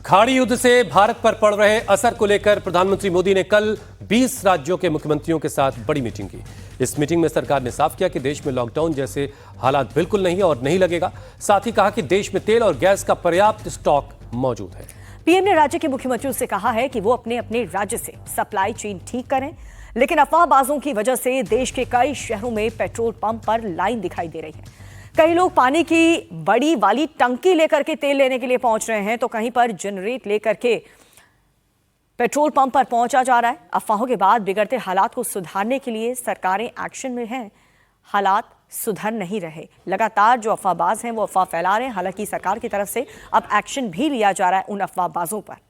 खाड़ी युद्ध से भारत पर पड़ रहे असर को लेकर प्रधानमंत्री मोदी ने कल 20 राज्यों के मुख्यमंत्रियों के साथ बड़ी मीटिंग की। इस मीटिंग में सरकार ने साफ किया कि देश में लॉकडाउन जैसे हालात बिल्कुल नहीं है और नहीं लगेगा। साथ ही कहा कि देश में तेल और गैस का पर्याप्त स्टॉक मौजूद है। पीएम ने राज्य के मुख्यमंत्रियों से कहा है कि वो अपने अपने राज्य से सप्लाई चेन ठीक करें, लेकिन अफवाहबाजों की वजह से देश के कई शहरों में पेट्रोल पंप पर लाइन दिखाई दे रही है। कई लोग पानी की बड़ी वाली टंकी लेकर के तेल लेने के लिए पहुंच रहे हैं, तो कहीं पर जनरेट लेकर के पेट्रोल पंप पर पहुंचा जा रहा है। अफवाहों के बाद बिगड़ते हालात को सुधारने के लिए सरकारें एक्शन में हैं। हालात सुधर नहीं रहे। लगातार जो अफवाहबाज हैं वो अफवाह फैला रहे हैं। हालांकि सरकार की तरफ से अब एक्शन भी लिया जा रहा है उन अफवाहबाजों पर।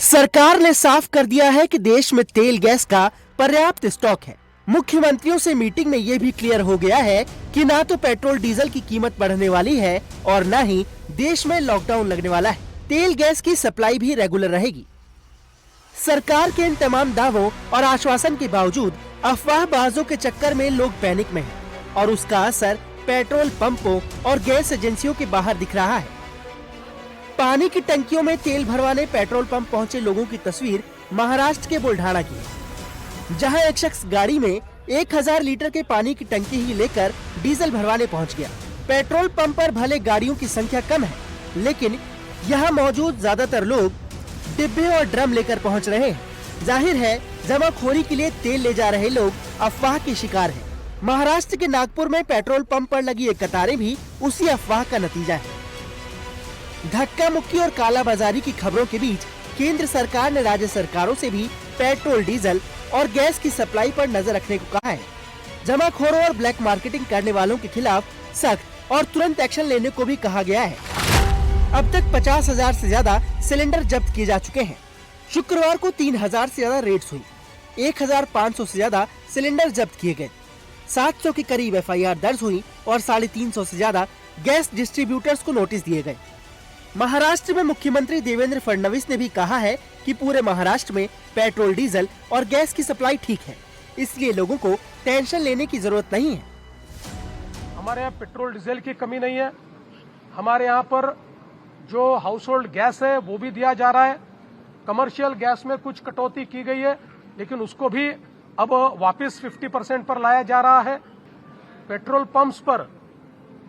सरकार ने साफ कर दिया है कि देश में तेल गैस का पर्याप्त स्टॉक है। मुख्यमंत्रियों से मीटिंग में ये भी क्लियर हो गया है कि ना तो पेट्रोल डीजल की कीमत बढ़ने वाली है और न ही देश में लॉकडाउन लगने वाला है। तेल गैस की सप्लाई भी रेगुलर रहेगी। सरकार के इन तमाम दावों और आश्वासन के बावजूद अफवाहबाजों के चक्कर में लोग पैनिक में हैं और उसका असर पेट्रोल पंपों और गैस एजेंसियों के बाहर दिख रहा है। पानी की टंकियों में तेल भरवाने पेट्रोल पंप पहुंचे लोगों की तस्वीर महाराष्ट्र के बुल्ढाना की है, जहां एक शख्स गाड़ी में 1000 लीटर के पानी की टंकी ही लेकर डीजल भरवाने पहुंच गया। पेट्रोल पंप पर भले गाड़ियों की संख्या कम है, लेकिन यहाँ मौजूद ज्यादातर लोग डिब्बे और ड्रम लेकर पहुंच रहे हैं। जाहिर है जमाखोरी के लिए तेल ले जा रहे लोग अफवाह के शिकार हैं। महाराष्ट्र के नागपुर में पेट्रोल पंप पर लगी एक कतारें भी उसी अफवाह का नतीजा है। धक्का मुक्की और कालाबाजारी की खबरों के बीच केंद्र सरकार ने राज्य सरकारों से भी पेट्रोल डीजल और गैस की सप्लाई पर नजर रखने को कहा है। जमाखोरों और ब्लैक मार्केटिंग करने वालों के खिलाफ सख्त और तुरंत एक्शन लेने को भी कहा गया है। अब तक 50,000 से ज्यादा सिलेंडर जब्त किए जा चुके हैं। शुक्रवार को 3,000 से ज्यादा रेड्स हुई, 1,500 से ज्यादा सिलेंडर जब्त किए गए, 700 के करीब FIR दर्ज हुई और 350 से ज्यादा गैस डिस्ट्रीब्यूटर्स को नोटिस दिए गए। महाराष्ट्र में मुख्यमंत्री देवेंद्र फडणवीस ने भी कहा है कि पूरे महाराष्ट्र में पेट्रोल डीजल और गैस की सप्लाई ठीक है, इसलिए लोगों को टेंशन लेने की जरूरत नहीं है। हमारे यहाँ पेट्रोल डीजल की कमी नहीं है। हमारे यहाँ पर जो हाउस होल्ड गैस है वो भी दिया जा रहा है। कमर्शियल गैस में कुछ कटौती की गई है, लेकिन उसको भी अब वापस 50% पर लाया जा रहा है। पेट्रोल पंप्स पर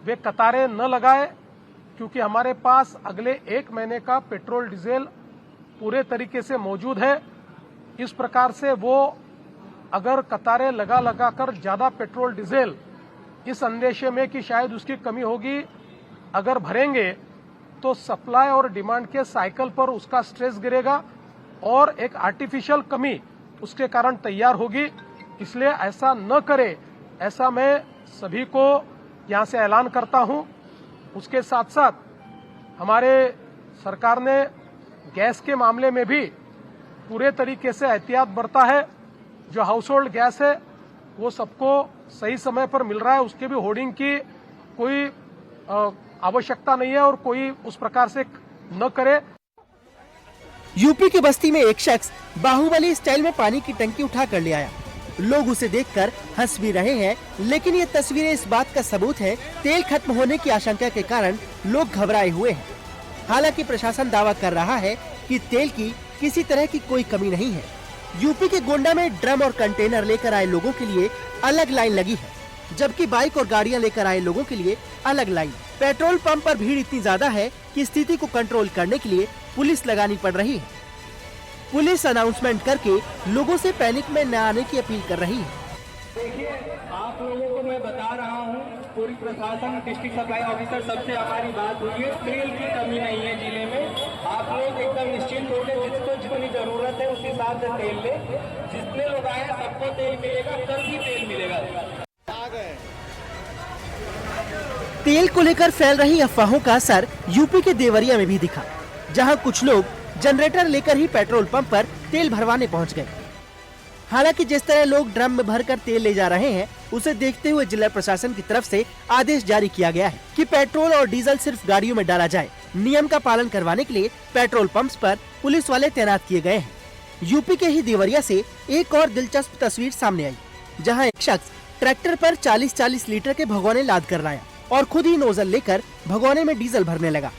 वे कतारें न लगाए, क्योंकि हमारे पास अगले 1 महीने का पेट्रोल डीजल पूरे तरीके से मौजूद है। इस प्रकार से वो अगर कतारें लगा कर ज्यादा पेट्रोल डीजल इस अंदेशे में कि शायद उसकी कमी होगी अगर भरेंगे, तो सप्लाई और डिमांड के साइकिल पर उसका स्ट्रेस गिरेगा और एक आर्टिफिशियल कमी उसके कारण तैयार होगी। इसलिए ऐसा न करे, ऐसा मैं सभी को यहां से ऐलान करता हूं। उसके साथ साथ हमारे सरकार ने गैस के मामले में भी पूरे तरीके से एहतियात बरता है। जो हाउस होल्ड गैस है वो सबको सही समय पर मिल रहा है, उसके भी होर्डिंग की कोई आवश्यकता नहीं है और कोई उस प्रकार से न करे। यूपी की बस्ती में एक शख्स बाहुबली स्टाइल में पानी की टंकी उठा कर ले आया। लोग उसे देखकर हंस भी रहे हैं, लेकिन ये तस्वीरें इस बात का सबूत है तेल खत्म होने की आशंका के कारण लोग घबराए हुए हैं। हालांकि प्रशासन दावा कर रहा है कि तेल की किसी तरह की कोई कमी नहीं है। यूपी के गोंडा में ड्रम और कंटेनर लेकर आए लोगों के लिए अलग लाइन लगी है, जबकि बाइक और गाड़ियां लेकर आए लोगों के लिए अलग लाइन। पेट्रोल पंप पर भीड़ इतनी ज्यादा है कि स्थिति को कंट्रोल करने के लिए पुलिस लगानी पड़ रही है। पुलिस अनाउंसमेंट करके लोगों से पैनिक में न आने की अपील कर रही है। देखिए, आप लोगों को मैं बता रहा हूँ, पूरी प्रशासन, डिस्ट्रिक्ट सप्लाई ऑफिसर सबसे हमारी बात हुई है। तेल की कमी नहीं है जिले में। आप लोग एकदम निश्चिंत होकर जिसको जितनी जरूरत है उस हिसाब से तेल ले। जितने लोग आए सबको तेल मिलेगा, कल भी तेल मिलेगा। तेल को लेकर फैल रही अफवाहों का असर यूपी के देवरिया में भी दिखा, जहां कुछ लोग जनरेटर लेकर ही पेट्रोल पंप पर तेल भरवाने पहुंच गए। हालांकि जिस तरह लोग ड्रम में भरकर तेल ले जा रहे हैं, उसे देखते हुए जिला प्रशासन की तरफ से आदेश जारी किया गया है कि पेट्रोल और डीजल सिर्फ गाड़ियों में डाला जाए। नियम का पालन करवाने के लिए पेट्रोल पंप्स पर पुलिस वाले तैनात किए गए हैं। यूपी के ही देवरिया से एक और दिलचस्प तस्वीर सामने आई, जहां एक शख्स ट्रैक्टर पर 40-40 लीटर के भगोने लाद कर लाया और खुद ही नोजल लेकर भगोने में डीजल भरने लगा।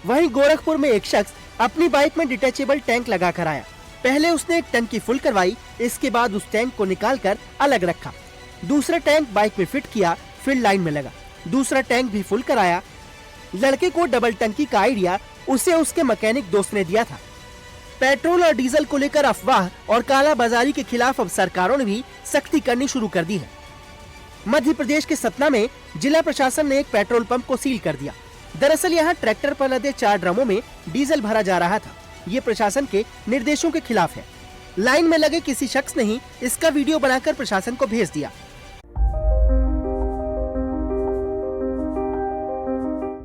वहीं गोरखपुर में एक शख्स अपनी बाइक में डिटैचेबल टैंक लगा कर आया। पहले उसने एक टंकी फुल करवाई, इसके बाद उस टैंक को निकालकर अलग रखा। दूसरा टैंक बाइक में फिट किया, फिर लाइन में लगा। दूसरा टैंक भी फुल कराया। लड़के को डबल टंकी का आइडिया उसे उसके मैकेनिक दोस्त ने दिया था। पेट्रोल और डीजल को लेकर अफवाह और कालाबाजारी के खिलाफ अब सरकारों ने भी सख्ती करनी शुरू कर दी है। मध्य प्रदेश के सतना में जिला प्रशासन ने एक पेट्रोल पंप को सील कर दिया। दरअसल यहाँ ट्रैक्टर पर लदे 4 ड्रमों में डीजल भरा जा रहा था। ये प्रशासन के निर्देशों के खिलाफ है। लाइन में लगे किसी शख्स ने ही इसका वीडियो बनाकर प्रशासन को भेज दिया।